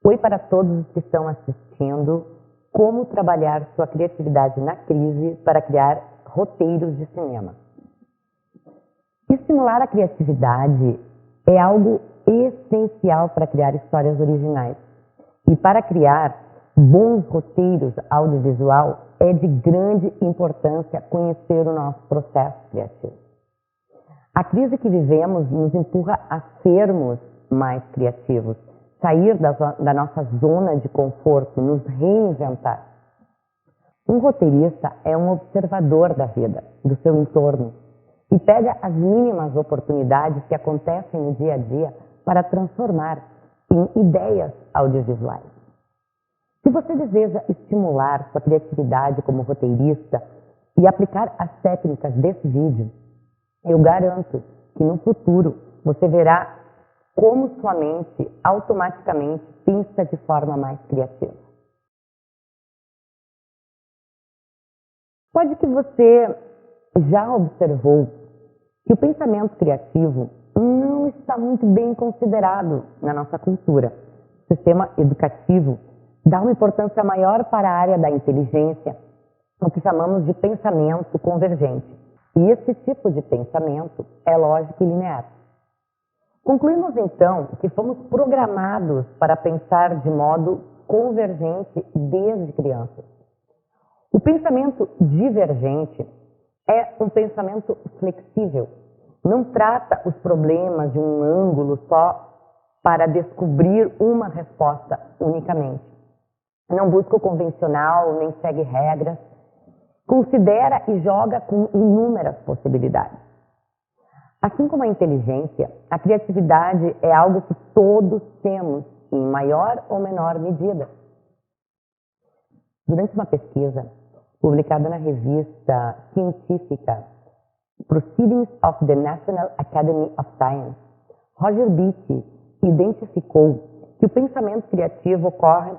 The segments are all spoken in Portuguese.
Oi para todos os que estão assistindo. Como trabalhar sua criatividade na crise para criar roteiros de cinema. Estimular a criatividade é algo essencial para criar histórias originais. E para criar bons roteiros audiovisual é de grande importância conhecer o nosso processo criativo. A crise que vivemos nos empurra a sermos mais criativos, sair da nossa zona de conforto, nos reinventar. Um roteirista é um observador da vida, do seu entorno, e pega as mínimas oportunidades que acontecem no dia a dia para transformar em ideias audiovisuais. Se você deseja estimular sua criatividade como roteirista e aplicar as técnicas desse vídeo, eu garanto que no futuro você verá como sua mente automaticamente pensa de forma mais criativa. Pode que você já observou que o pensamento criativo não está muito bem considerado na nossa cultura. O sistema educativo dá uma importância maior para a área da inteligência, o que chamamos de pensamento convergente. E esse tipo de pensamento é lógico e linear. Concluímos então que fomos programados para pensar de modo convergente desde crianças. O pensamento divergente é um pensamento flexível. Não trata os problemas de um ângulo só para descobrir uma resposta unicamente. Não busca o convencional, nem segue regras. Considera e joga com inúmeras possibilidades. Assim como a inteligência, a criatividade é algo que todos temos, em maior ou menor medida. Durante uma pesquisa publicada na revista científica Proceedings of the National Academy of Science, Roger Beatty identificou que o pensamento criativo ocorre,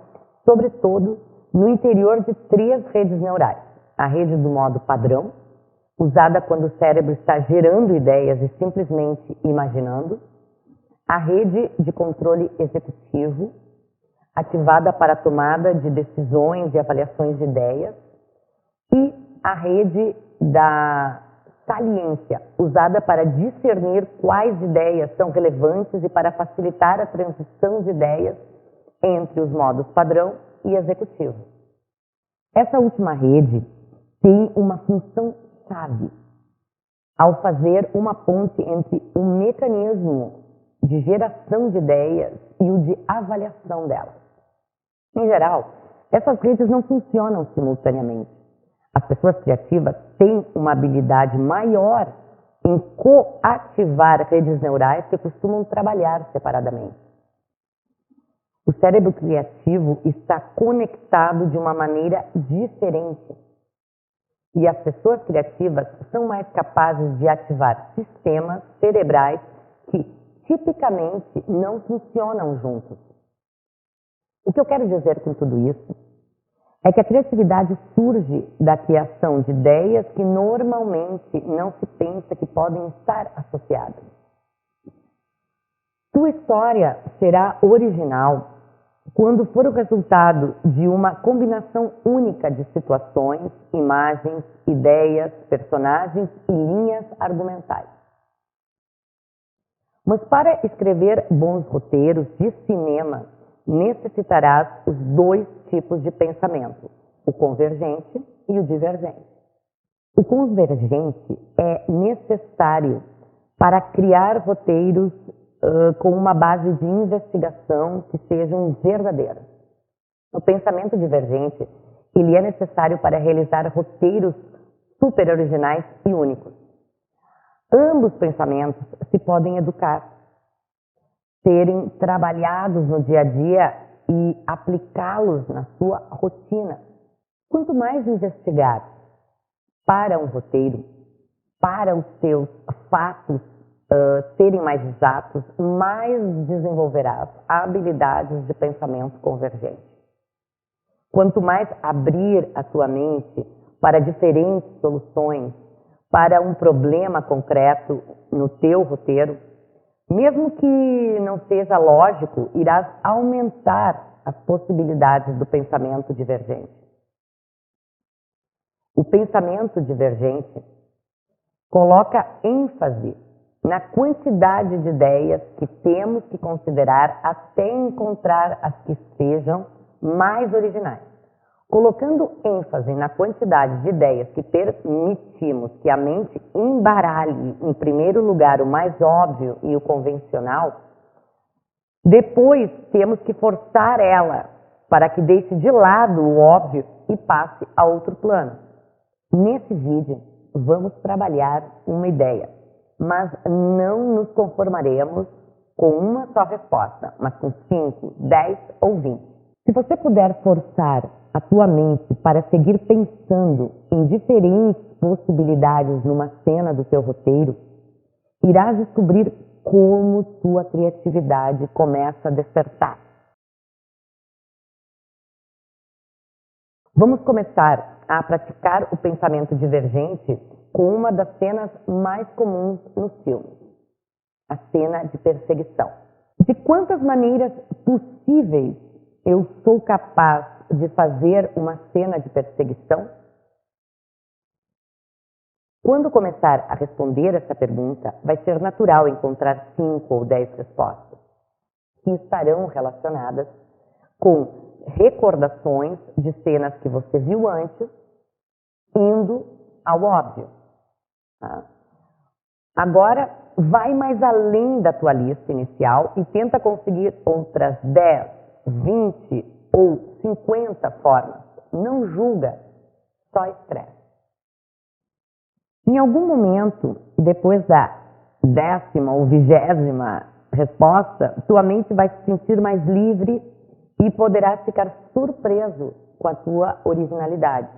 sobretudo, no interior de 3 redes neurais. A rede do modo padrão, usada quando o cérebro está gerando ideias e simplesmente imaginando. A rede de controle executivo, ativada para a tomada de decisões e avaliações de ideias. E a rede da saliência, usada para discernir quais ideias são relevantes e para facilitar a transição de ideias entre os modos padrão e executivo. Essa última rede tem uma função-chave ao fazer uma ponte entre o mecanismo de geração de ideias e o de avaliação delas. Em geral, essas redes não funcionam simultaneamente. As pessoas criativas têm uma habilidade maior em coativar redes neurais que costumam trabalhar separadamente. O cérebro criativo está conectado de uma maneira diferente. E as pessoas criativas são mais capazes de ativar sistemas cerebrais que tipicamente não funcionam juntos. O que eu quero dizer com tudo isso é que a criatividade surge da criação de ideias que normalmente não se pensa que podem estar associadas. Tua história será original quando for o resultado de uma combinação única de situações, imagens, ideias, personagens e linhas argumentais. Mas para escrever bons roteiros de cinema, necessitarás os 2 tipos de pensamento, o convergente e o divergente. O convergente é necessário para criar roteiros com uma base de investigação que sejam verdadeiras. O pensamento divergente, ele é necessário para realizar roteiros super originais e únicos. Ambos pensamentos se podem educar, serem trabalhados no dia a dia e aplicá-los na sua rotina. Quanto mais investigar para um roteiro, para os seus fatos serem mais exatos, mais desenvolverás habilidades de pensamento convergente. Quanto mais abrir a tua mente para diferentes soluções, para um problema concreto no teu roteiro, mesmo que não seja lógico, irás aumentar as possibilidades do pensamento divergente. O pensamento divergente coloca ênfase na quantidade de ideias que temos que considerar até encontrar as que sejam mais originais. Colocando ênfase na quantidade de ideias que permitimos que a mente embaralhe, em primeiro lugar, o mais óbvio e o convencional, depois temos que forçar ela para que deixe de lado o óbvio e passe a outro plano. Nesse vídeo, vamos trabalhar uma ideia, mas não nos conformaremos com uma só resposta, mas com 5, 10 ou 20. Se você puder forçar a tua mente para seguir pensando em diferentes possibilidades numa cena do teu roteiro, irás descobrir como tua criatividade começa a despertar. Vamos começar a praticar o pensamento divergente com uma das cenas mais comuns nos filmes, a cena de perseguição. De quantas maneiras possíveis eu sou capaz de fazer uma cena de perseguição? Quando começar a responder essa pergunta, vai ser natural encontrar 5 ou 10 respostas, que estarão relacionadas com recordações de cenas que você viu antes, indo ao óbvio. Tá? Agora, vai mais além da tua lista inicial e tenta conseguir outras 10, 20 ou 50 formas. Não julga, só escreve. Em algum momento, depois da 10ª ou 20ª resposta, tua mente vai se sentir mais livre e poderá ficar surpreso com a tua originalidade.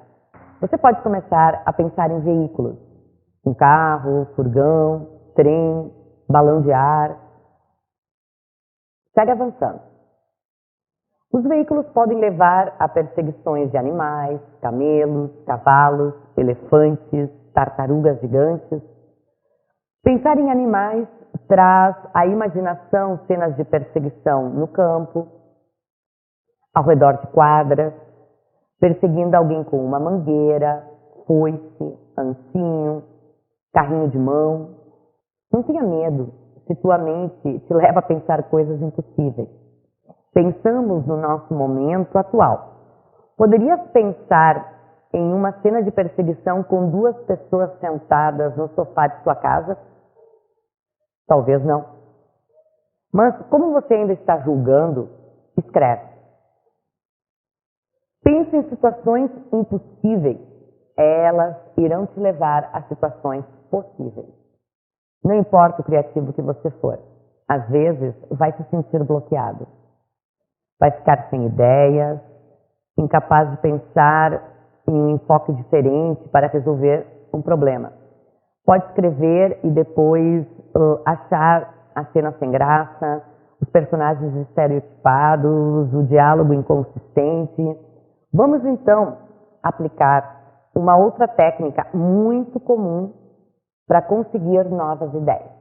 Você pode começar a pensar em veículos, um carro, furgão, trem, balão de ar. Segue avançando. Os veículos podem levar a perseguições de animais, camelos, cavalos, elefantes, tartarugas gigantes. Pensar em animais traz à imaginação cenas de perseguição no campo, ao redor de quadras, perseguindo alguém com uma mangueira, foice, ancinho, carrinho de mão. Não tenha medo se tua mente te leva a pensar coisas impossíveis. Pensamos no nosso momento atual. Poderias pensar em uma cena de perseguição com 2 pessoas sentadas no sofá de sua casa? Talvez não. Mas como você ainda está julgando, escreve. Pense em situações impossíveis. Elas irão te levar a situações possíveis. Não importa o criativo que você for, às vezes vai se sentir bloqueado. Vai ficar sem ideias, incapaz de pensar em um enfoque diferente para resolver um problema. Pode escrever e depois achar a cena sem graça, os personagens estereotipados, o diálogo inconsistente. Vamos então aplicar uma outra técnica muito comum para conseguir novas ideias.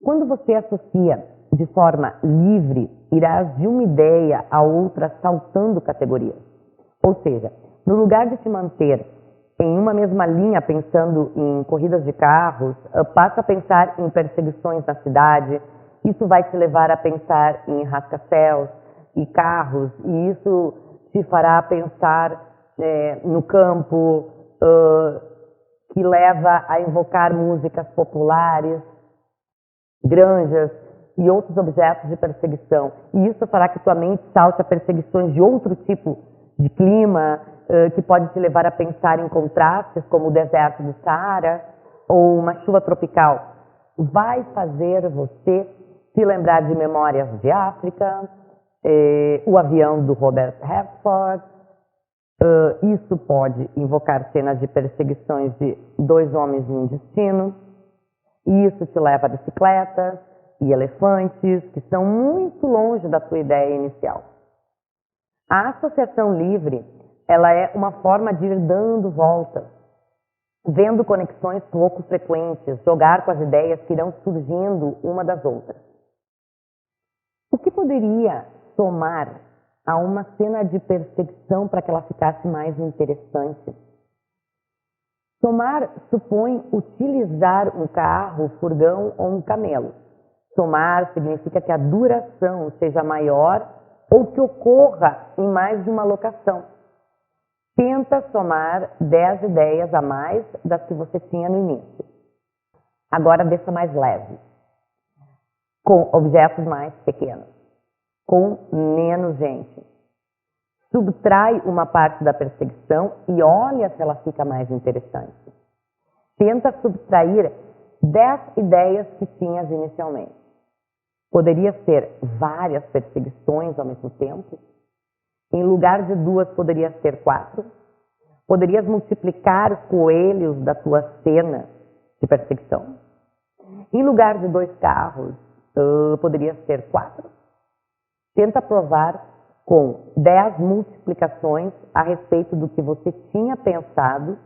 Quando você associa de forma livre, irás de uma ideia a outra saltando categorias. Ou seja, no lugar de te manter em uma mesma linha pensando em corridas de carros, passa a pensar em perseguições na cidade. Isso vai te levar a pensar em rascacéus e carros, e isso te fará pensar no campo, que leva a invocar músicas populares, granjas e outros objetos de perseguição. E isso fará que tua mente salte a perseguições de outro tipo de clima, que pode te levar a pensar em contrastes, como o deserto do Saara ou uma chuva tropical. Vai fazer você se lembrar de Memórias de África, o avião do Robert Redford. Isso pode invocar cenas de perseguições de 2 homens e um destino. E isso te leva a bicicletas e elefantes, que estão muito longe da tua ideia inicial. A associação livre, ela é uma forma de ir dando voltas, vendo conexões pouco frequentes, jogar com as ideias que irão surgindo uma das outras. poderia somar a uma cena de perseguição para que ela ficasse mais interessante? Somar supõe utilizar um carro, furgão ou um camelo. Somar significa que a duração seja maior ou que ocorra em mais de uma locação. Tenta somar 10 ideias a mais das que você tinha no início. Agora deixa mais leve, com objetos mais pequenos, com menos gente. Subtrai uma parte da perseguição e olha se ela fica mais interessante. Tenta subtrair 10 ideias que tinhas inicialmente. Poderia ser várias perseguições ao mesmo tempo? Em lugar de 2, poderia ser 4? Poderias multiplicar os coelhos da tua cena de perseguição? Em lugar de 2 carros, poderia ser 4? Tenta provar com 10 multiplicações a respeito do que você tinha pensado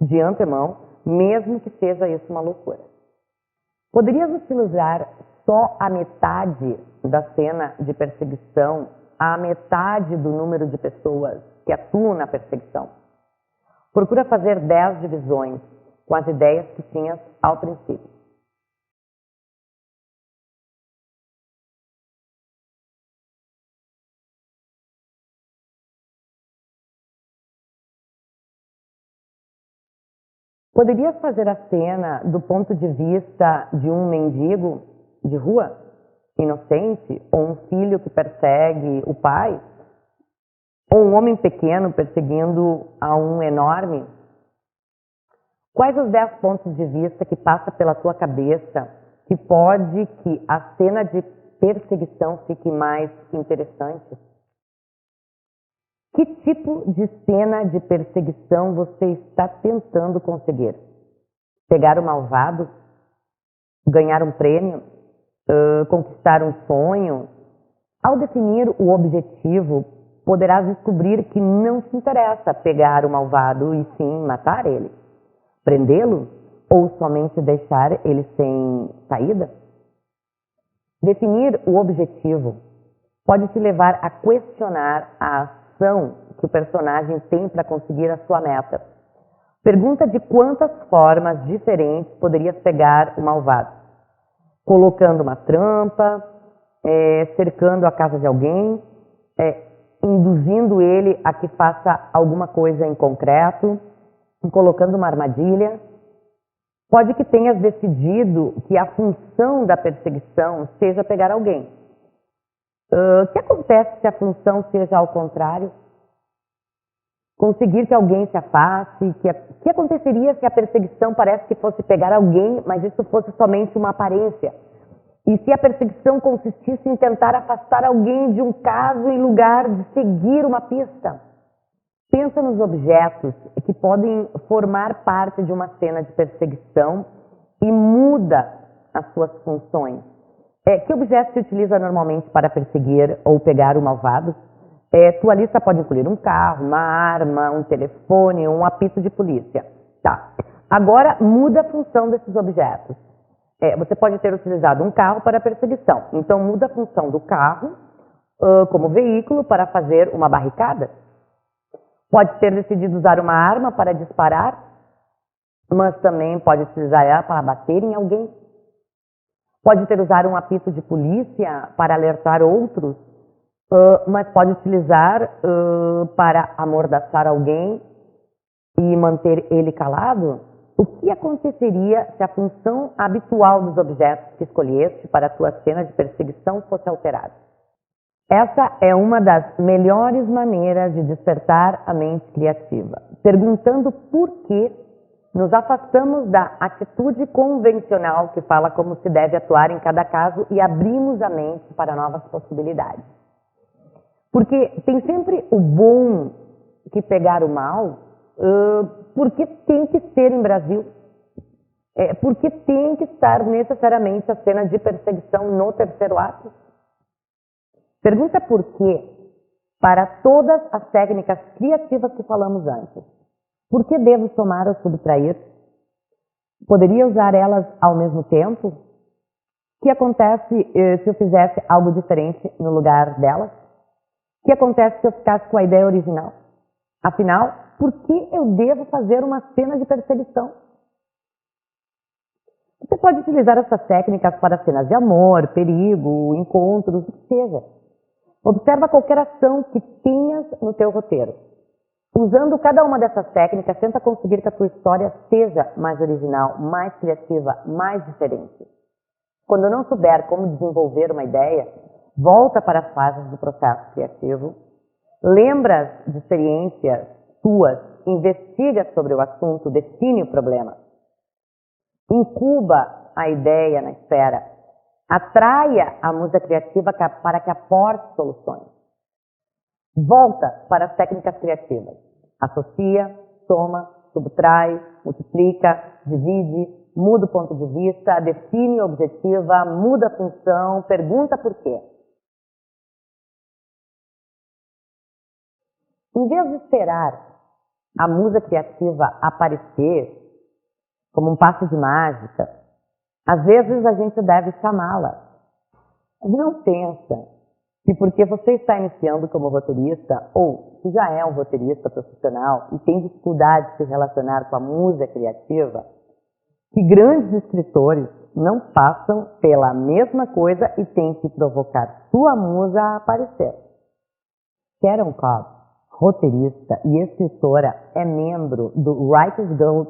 de antemão, mesmo que seja isso uma loucura. Poderias utilizar só a metade da cena de perseguição, a metade do número de pessoas que atuam na perseguição. Procura fazer 10 divisões com as ideias que tinhas ao princípio. Poderias fazer a cena do ponto de vista de um mendigo de rua, inocente, ou um filho que persegue o pai, ou um homem pequeno perseguindo a um enorme? Quais os 10 pontos de vista que passa pela tua cabeça que pode que a cena de perseguição fique mais interessante? Que tipo de cena de perseguição você está tentando conseguir? Pegar o malvado? Ganhar um prêmio? Conquistar um sonho? Ao definir o objetivo, poderás descobrir que não te interessa pegar o malvado e sim matar ele. Prendê-lo? Ou somente deixar ele sem saída? Definir o objetivo pode te levar a questionar a ação que o personagem tem para conseguir a sua meta. Pergunta de quantas formas diferentes poderias pegar o malvado. Colocando uma trampa, cercando a casa de alguém, induzindo ele a que faça alguma coisa em concreto, colocando uma armadilha. Pode que tenhas decidido que a função da perseguição seja pegar alguém. O que acontece se a função seja ao contrário? Conseguir que alguém se afaste? O que aconteceria se a perseguição parece que fosse pegar alguém, mas isso fosse somente uma aparência? E se a perseguição consistisse em tentar afastar alguém de um caso em lugar de seguir uma pista? Pensa nos objetos que podem formar parte de uma cena de perseguição e muda as suas funções. Que objeto se utiliza normalmente para perseguir ou pegar o malvado? Tua lista pode incluir um carro, uma arma, um telefone, um apito de polícia. Tá. Agora muda a função desses objetos. Você pode ter utilizado um carro para perseguição. Então muda a função do carro como veículo para fazer uma barricada. Pode ter decidido usar uma arma para disparar, mas também pode utilizar ela para bater em alguém. Pode ter usado um apito de polícia para alertar outros, mas pode utilizar para amordaçar alguém e manter ele calado. O que aconteceria se a função habitual dos objetos que escolheste para a tua cena de perseguição fosse alterada? Essa é uma das melhores maneiras de despertar a mente criativa, perguntando por que nos afastamos da atitude convencional que fala como se deve atuar em cada caso e abrimos a mente para novas possibilidades. Porque tem sempre o bom que pegar o mal, porque tem que ser em Brasil, porque tem que estar necessariamente a cena de perseguição no terceiro ato. Pergunta por quê para todas as técnicas criativas que falamos antes. Por que devo somar ou subtrair? Poderia usar elas ao mesmo tempo? que acontece se eu fizesse algo diferente no lugar delas? O que acontece se eu ficasse com a ideia original? Afinal, por que eu devo fazer uma cena de perseguição? Você pode utilizar essas técnicas para cenas de amor, perigo, encontros, o que seja. Observa qualquer ação que tenhas no teu roteiro. Usando cada uma dessas técnicas, tenta conseguir que a tua história seja mais original, mais criativa, mais diferente. Quando não souber como desenvolver uma ideia, volta para as fases do processo criativo, lembra de experiências tuas, investiga sobre o assunto, define o problema, incuba a ideia na esfera, atraia a musa criativa para que aporte soluções. Volta para as técnicas criativas. Associa, soma, subtrai, multiplica, divide, muda o ponto de vista, define o objetivo, muda a função, pergunta por quê. Em vez de esperar a musa criativa aparecer como um passe de mágica, às vezes a gente deve chamá-la. Não pensa que porque você está iniciando como roteirista, ou se já é um roteirista profissional e tem dificuldade de se relacionar com a musa criativa, que grandes escritores não passam pela mesma coisa e têm que provocar sua musa a aparecer. Sharon Cobb, roteirista e escritora, é membro do Writers Guild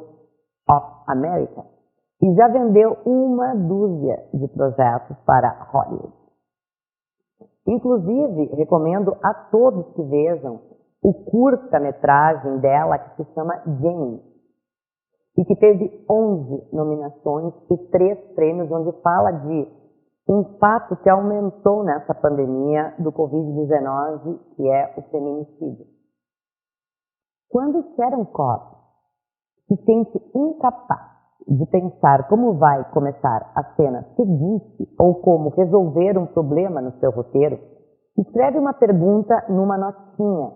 of America e já vendeu 1 dúzia de projetos para Hollywood. Inclusive, recomendo a todos que vejam o curta-metragem dela que se chama Jane, e que teve 11 nominações e 3 prêmios, onde fala de um fato que aumentou nessa pandemia do Covid-19, que é o feminicídio. Quando Sharon Cobb se sente incapaz de pensar como vai começar a cena seguinte ou como resolver um problema no seu roteiro, escreve uma pergunta numa notinha.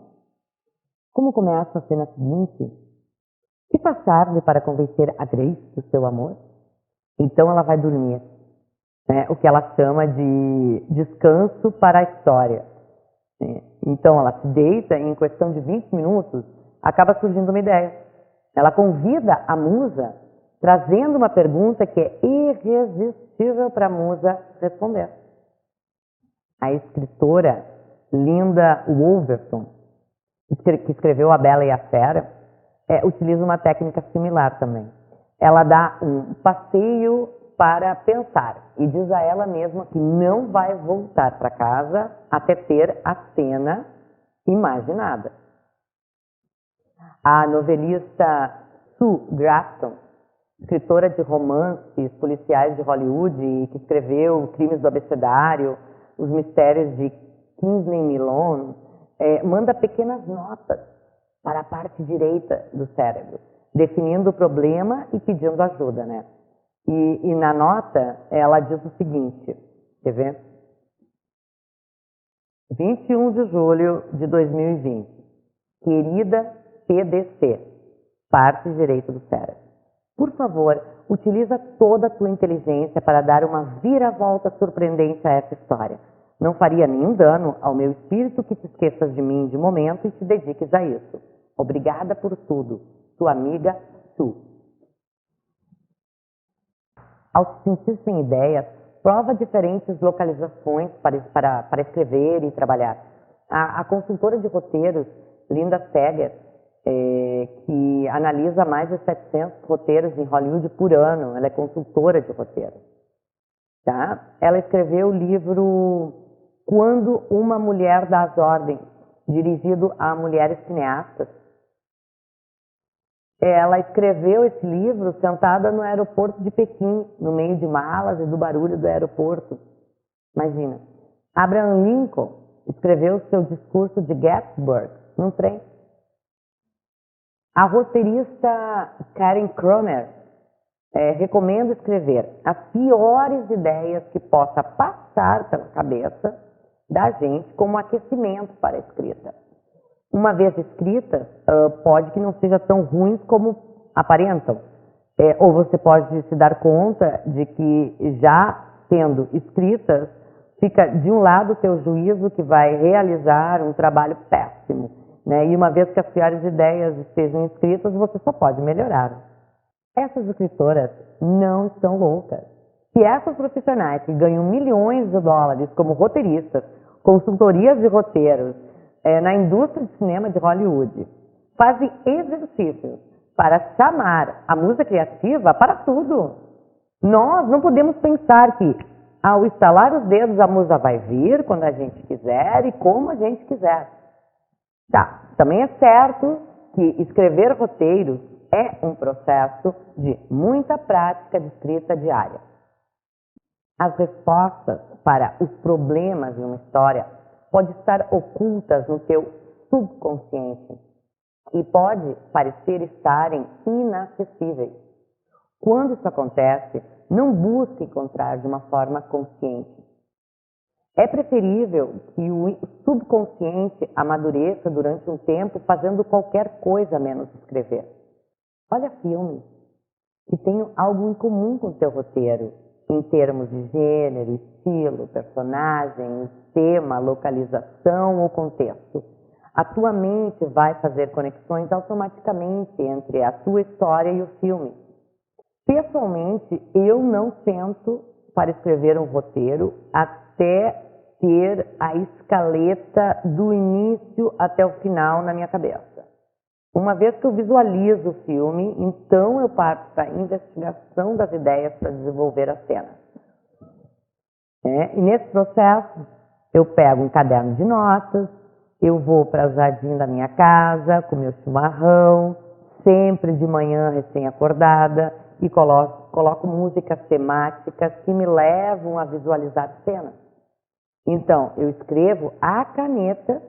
Como começa a cena seguinte? Que faz tarde para convencer a Grace do seu amor? Então ela vai dormir. O que ela chama de descanso para a história. Então ela se deita e em questão de 20 minutos acaba surgindo uma ideia. Ela convida a musa trazendo uma pergunta que é irresistível para a musa responder. A escritora Linda Woolverton, que escreveu A Bela e a Fera, utiliza uma técnica similar também. Ela dá um passeio para pensar e diz a ela mesma que não vai voltar para casa até ter a cena imaginada. A novelista Sue Grafton, escritora de romances policiais de Hollywood e que escreveu Crimes do Abecedário, Os Mistérios de Kingsley Milone, manda pequenas notas para a parte direita do cérebro, definindo o problema e pedindo ajuda, né? E na nota ela diz o seguinte, quer ver? 21 de julho de 2020, querida PDC, parte direita do cérebro. Por favor, utiliza toda a tua inteligência para dar uma viravolta surpreendente a essa história. Não faria nenhum dano ao meu espírito que te esqueças de mim de momento e te dediques a isso. Obrigada por tudo. Tua amiga, Sue. Ao se sentir sem ideias, prova diferentes localizações para escrever e trabalhar. A consultora de roteiros, Linda Seger, que analisa mais de 700 roteiros em Hollywood por ano, ela é consultora de roteiro. Tá? Ela escreveu o livro Quando uma Mulher dá as Ordens, dirigido a mulheres cineastas. Ela escreveu esse livro sentada no aeroporto de Pequim, no meio de malas e do barulho do aeroporto. Imagina. Abraham Lincoln escreveu seu discurso de Gettysburg num trem. A roteirista Karen Cromer recomenda escrever as piores ideias que possa passar pela cabeça da gente como aquecimento para a escrita. Uma vez escritas, pode que não seja tão ruins como aparentam. Ou você pode se dar conta de que já sendo escritas, fica de um lado o teu juízo que vai realizar um trabalho péssimo, né? E uma vez que as piores ideias estejam escritas, você só pode melhorar. Essas escritoras não estão loucas. Se essas profissionais que ganham milhões de dólares como roteiristas, consultorias de roteiros, na indústria de cinema de Hollywood, fazem exercícios para chamar a musa criativa para tudo. Nós não podemos pensar que, ao estalar os dedos, a musa vai vir quando a gente quiser e como a gente quiser. Tá, também é certo que escrever roteiros é um processo de muita prática de escrita diária. As respostas para os problemas de uma história podem estar ocultas no teu subconsciente e pode parecer estarem inacessíveis. Quando isso acontece, não busque encontrar de uma forma consciente. É preferível que o subconsciente amadureça durante um tempo fazendo qualquer coisa menos escrever. Olha filmes que tenham algo em comum com o teu roteiro, em termos de gênero, estilo, personagens, tema, localização ou contexto. A tua mente vai fazer conexões automaticamente entre a tua história e o filme. Pessoalmente, eu não sento para escrever um roteiro até ter a escaleta do início até o final na minha cabeça. Uma vez que eu visualizo o filme, então eu parto para a investigação das ideias para desenvolver a cena. E nesse processo, eu pego um caderno de notas, eu vou para o jardim da minha casa, com meu chimarrão, sempre de manhã recém-acordada, e coloco músicas temáticas que me levam a visualizar cenas. Então, eu escrevo à caneta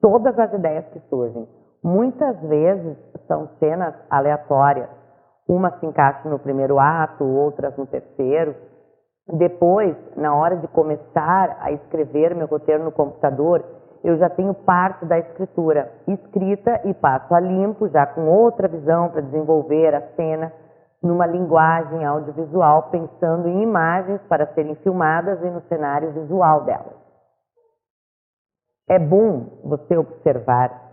todas as ideias que surgem. Muitas vezes são cenas aleatórias. Umas se encaixam no primeiro ato, outras no terceiro. Depois, na hora de começar a escrever meu roteiro no computador, eu já tenho parte da escritura escrita e passo a limpo, já com outra visão para desenvolver a cena, numa linguagem audiovisual, pensando em imagens para serem filmadas e no cenário visual delas. É bom você observar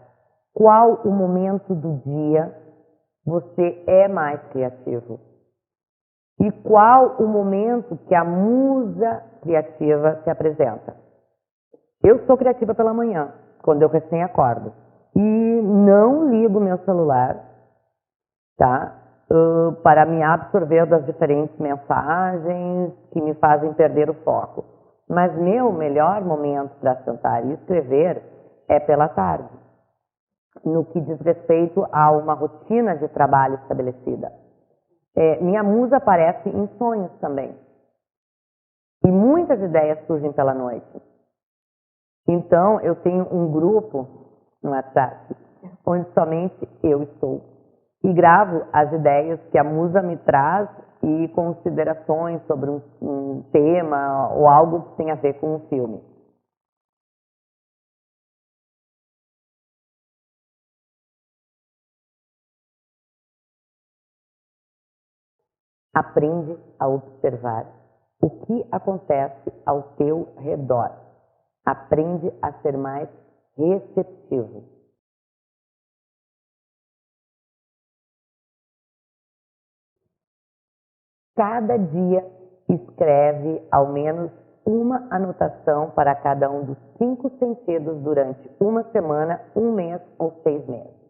qual o momento do dia você é mais criativo e qual o momento que a musa criativa se apresenta. Eu sou criativa pela manhã, quando eu recém acordo, e não ligo meu celular, tá? Para me absorver das diferentes mensagens que me fazem perder o foco. Mas meu melhor momento para sentar e escrever é pela tarde, no que diz respeito a uma rotina de trabalho estabelecida. Minha musa aparece em sonhos também. E muitas ideias surgem pela noite. Então, eu tenho um grupo no WhatsApp, onde somente eu estou. E gravo as ideias que a musa me traz e considerações sobre um tema ou algo que tenha a ver com o filme. Aprende a observar o que acontece ao teu redor. Aprende a ser mais receptivo. Cada dia escreve ao menos uma anotação para cada um dos 5 sentidos durante uma semana, um mês ou 6 meses.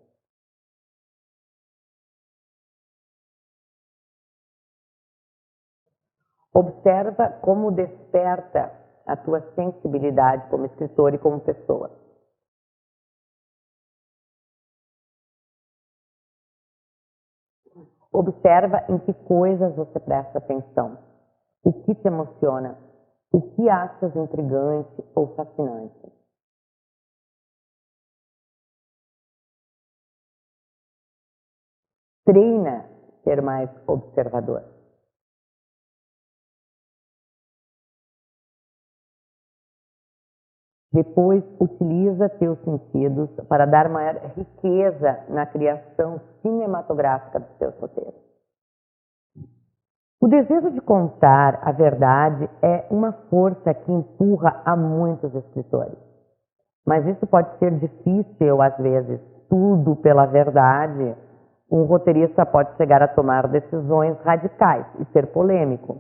Observa como desperta a tua sensibilidade como escritor e como pessoa. Observa em que coisas você presta atenção, o que te emociona, o que achas intrigante ou fascinante. Treina ser mais observador. Depois, utiliza teus sentidos para dar maior riqueza na criação cinematográfica dos teus roteiros. O desejo de contar a verdade é uma força que empurra a muitos escritores. Mas isso pode ser difícil às vezes. Tudo pela verdade. Um roteirista pode chegar a tomar decisões radicais e ser polêmico.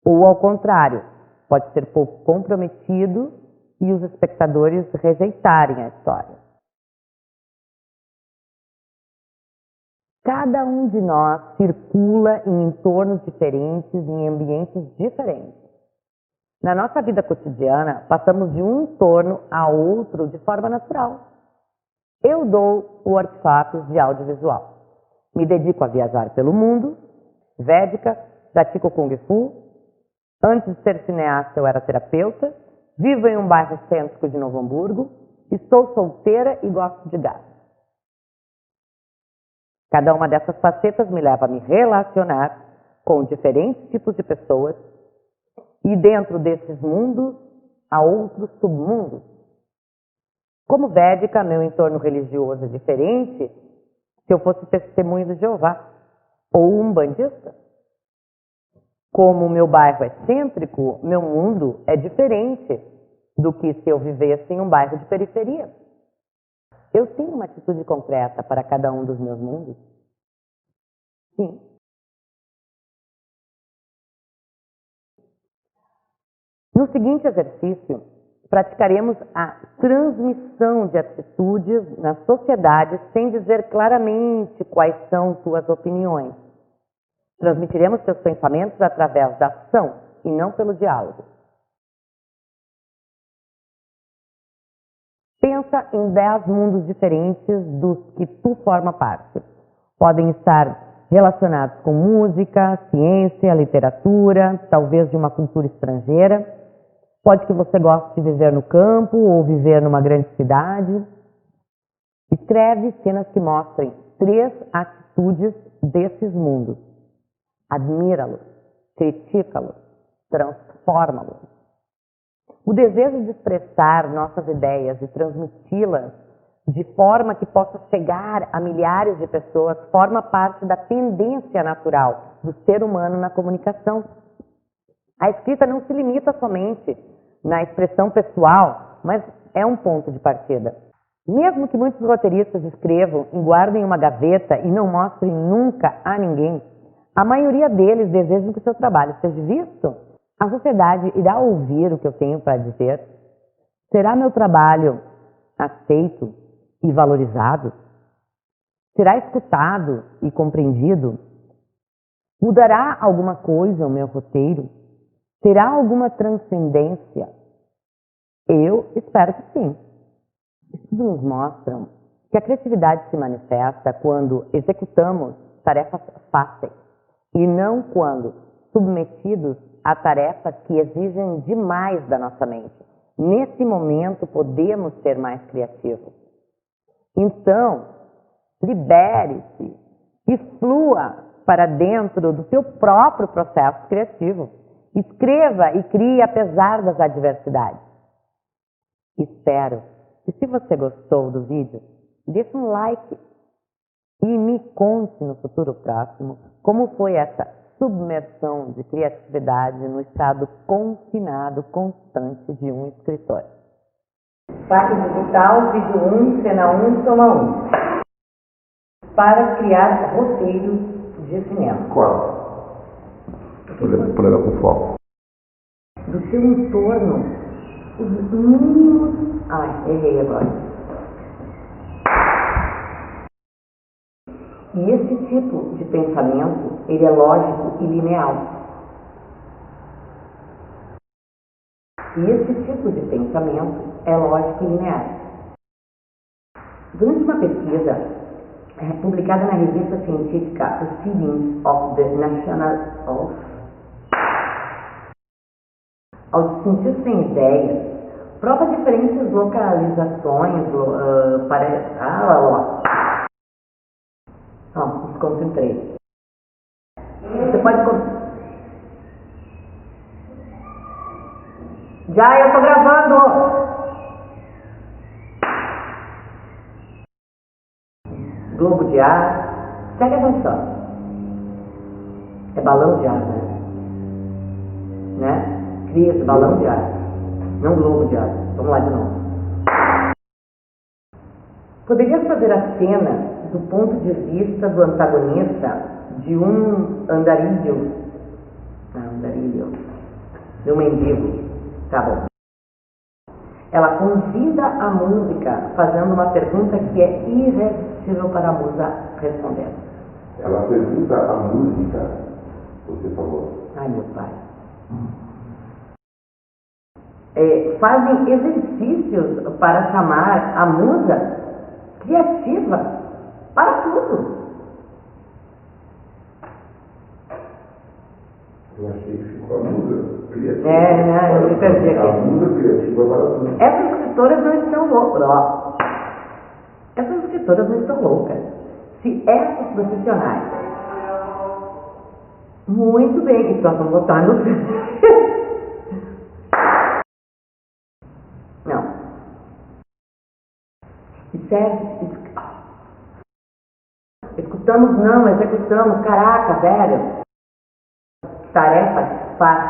Ou ao contrário, pode ser pouco comprometido e os espectadores rejeitarem a história. Cada um de nós circula em entornos diferentes, em ambientes diferentes. Na nossa vida cotidiana, passamos de um entorno a outro de forma natural. Eu dou workshops de audiovisual. Me dedico a viajar pelo mundo, védica, pratico Kung Fu. Antes de ser cineasta, eu era terapeuta. Vivo em um bairro cêntrico de Novo Hamburgo. Estou solteira e gosto de gato. Cada uma dessas facetas me leva a me relacionar com diferentes tipos de pessoas e dentro desses mundos há outros submundos. Como védica, meu entorno religioso é diferente se eu fosse testemunho de Jeová ou um bandista. Como o meu bairro é cêntrico, meu mundo é diferente do que se eu vivesse em um bairro de periferia. Eu tenho uma atitude concreta para cada um dos meus mundos? Sim. No seguinte exercício, praticaremos a transmissão de atitudes na sociedade sem dizer claramente quais são suas opiniões. Transmitiremos seus pensamentos através da ação e não pelo diálogo. Pensa em 10 mundos diferentes dos que tu forma parte. Podem estar relacionados com música, ciência, literatura, talvez de uma cultura estrangeira. Pode que você goste de viver no campo ou viver numa grande cidade. Escreve cenas que mostrem 3 atitudes desses mundos. Admira-los, critica-los, transforma-los. O desejo de expressar nossas ideias e transmiti-las de forma que possa chegar a milhares de pessoas forma parte da tendência natural do ser humano na comunicação. A escrita não se limita somente na expressão pessoal, mas é um ponto de partida. Mesmo que muitos roteiristas escrevam e guardem uma gaveta e não mostrem nunca a ninguém, a maioria deles desejam que o seu trabalho seja visto. A sociedade irá ouvir o que eu tenho para dizer? Será meu trabalho aceito e valorizado? Será escutado e compreendido? Mudará alguma coisa o meu roteiro? Terá alguma transcendência? Eu espero que sim. Estudos nos mostram que a criatividade se manifesta quando executamos tarefas fáceis e não quando submetidos a tarefas que exigem demais da nossa mente. Nesse momento podemos ser mais criativos. Então, libere-se e flua para dentro do seu próprio processo criativo. Escreva e crie apesar das adversidades. Espero que, se você gostou do vídeo, deixe um like e me conte no futuro próximo como foi essa submersão de criatividade no estado confinado constante de um escritor. Fac digital, vídeo 1, cena 1, toma 1. Para criar roteiros de cinema. Qual? Problema com foco. Do seu entorno, os mínimos... Ai, errei agora. E esse tipo de pensamento, ele é lógico e linear. E esse tipo de pensamento é lógico e linear. Durante uma pesquisa publicada na revista científica Proceedings of the National aos cientistas em ideias, prova diferentes localizações para... me concentrei. Você pode... Já, eu tô gravando! Globo de ar. Segue avançando. É balão de ar, né? Cria esse balão de ar, não globo de ar. Vamos lá de novo. Poderia fazer a cena do ponto de vista do antagonista de um andarilho, de um mendigo. Tá bom. Ela convida a música fazendo uma pergunta que é irresistível para a musa responder. Ela pergunta a música, você falou. Ai, meu pai. Fazem exercícios para chamar a musa criativa para tudo. Eu achei que ficou a musa criativa. Eu me perdi aqui. A musa criativa para tudo. Essas escritoras não estão loucas. Essas escritoras não estão loucas. Se essas profissionais, muito bem, então vamos botar no não. Escutamos não, executamos, caraca, velho. Tarefas fáceis.